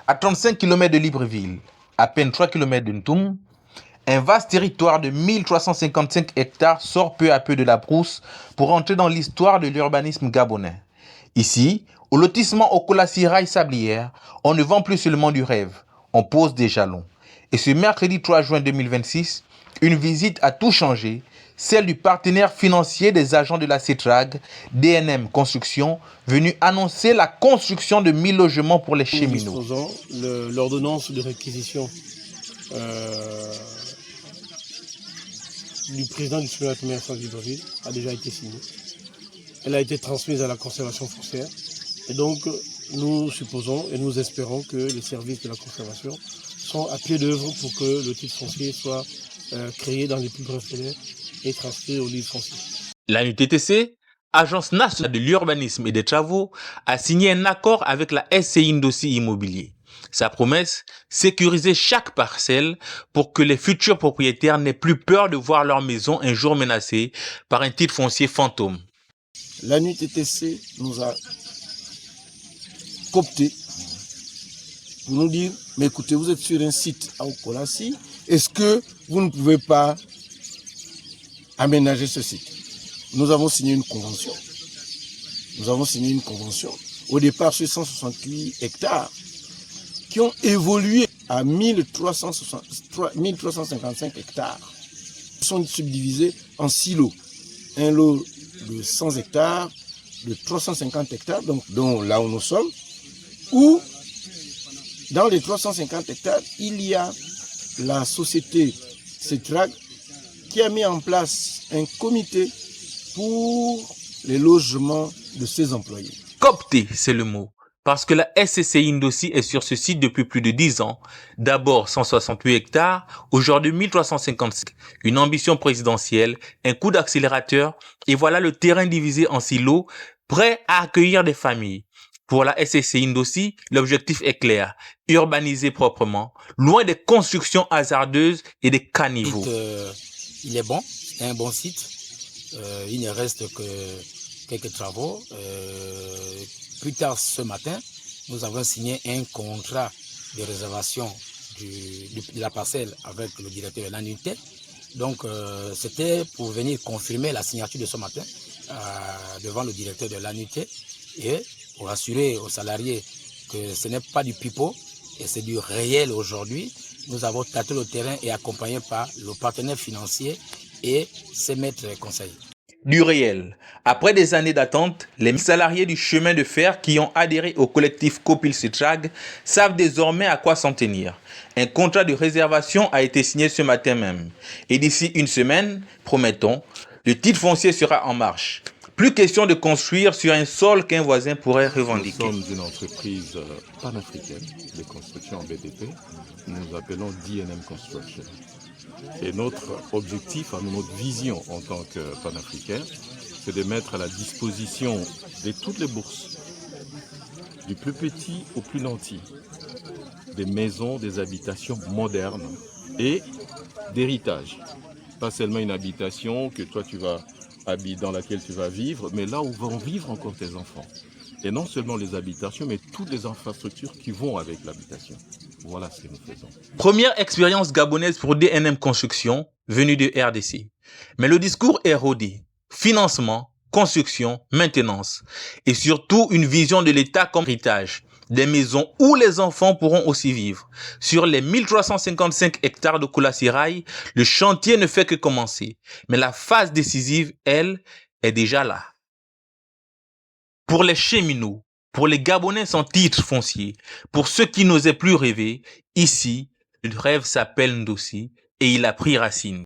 À 35 km de Libreville, à peine 3 km de Ntoum, un vaste territoire de 1355 hectares sort peu à peu de la brousse pour entrer dans l'histoire de l'urbanisme gabonais. Ici, au lotissement Okolassi Sablière, on ne vend plus seulement du rêve, on pose des jalons. Et ce mercredi 3 juin 2026, une visite a tout changé, celle du partenaire financier des agents de la CETRAG, DNM Construction, venu annoncer la construction de 1000 logements pour les cheminots. Nous disposons l'ordonnance de réquisition du président du tribunal de commerce de Libreville a déjà été signée. Elle a été transmise à la conservation foncière. Et donc, nous supposons et nous espérons que les services de la conservation sont à pied d'œuvre pour que le titre foncier soit créé dans les plus brefs délais et transféré au livre foncier. L'ANUTTC, Agence nationale de l'urbanisme et des travaux, a signé un accord avec la SCI Ndossi Immobilier. Sa promesse, sécuriser chaque parcelle pour que les futurs propriétaires n'aient plus peur de voir leur maison un jour menacée par un titre foncier fantôme. L'ANUTTC nous a coopté pour nous dire, mais écoutez, vous êtes sur un site à Okolassi, est-ce que vous ne pouvez pas aménager ce site? Nous avons signé une convention. Au départ, sur 168 hectares qui ont évolué à 1355 hectares. Ils sont subdivisés en 6 lots. Un lot de 100 hectares, de 350 hectares, donc dont là où nous sommes, où dans les 350 hectares, il y a la société CETRAG qui a mis en place un comité pour les logements de ses employés. Coopté, c'est le mot. Parce que la SCCI Ndossi est sur ce site depuis plus de 10 ans. D'abord 168 hectares, aujourd'hui 1355. Une ambition présidentielle, un coup d'accélérateur, et voilà le terrain divisé en 6 lots, prêt à accueillir des familles. Pour la SCCI Ndossi, l'objectif est clair, urbaniser proprement, loin des constructions hasardeuses et des caniveaux. Il est bon, c'est un bon site. Il ne reste que quelques travaux. Plus tard ce matin, nous avons signé un contrat de réservation de la parcelle avec le directeur de l'ANUT. Donc, c'était pour venir confirmer la signature de ce matin devant le directeur de l'ANUT et pour assurer aux salariés que ce n'est pas du pipeau et c'est du réel aujourd'hui. Nous avons tâté le terrain et accompagné par le partenaire financier et ses maîtres conseils. Du réel. Après des années d'attente, les salariés du chemin de fer qui ont adhéré au collectif Copil CETRAG savent désormais à quoi s'en tenir. Un contrat de réservation a été signé ce matin même. Et d'ici une semaine, promettons, le titre foncier sera en marche. Plus question de construire sur un sol qu'un voisin pourrait revendiquer. Nous sommes une entreprise panafricaine de construction en BTP. Nous nous appelons DNM Construction. Et notre objectif, notre vision en tant que panafricain, c'est de mettre à la disposition de toutes les bourses, du plus petit au plus nanti, des maisons, des habitations modernes et d'héritage. Pas seulement une habitation que toi tu vas habiter, dans laquelle tu vas vivre, mais là où vont vivre encore tes enfants. Et non seulement les habitations, mais toutes les infrastructures qui vont avec l'habitation. Voilà ce que nous faisons. Première expérience gabonaise pour DNM Construction, venue de RDC. Mais le discours est rodé. Financement, construction, maintenance. Et surtout une vision de l'État comme héritage. Des maisons où les enfants pourront aussi vivre. Sur les 1355 hectares de Okolassi, le chantier ne fait que commencer. Mais la phase décisive, elle, est déjà là. Pour les cheminots, pour les Gabonais sans titre foncier, pour ceux qui n'osaient plus rêver, ici, le rêve s'appelle Ndossi et il a pris racine.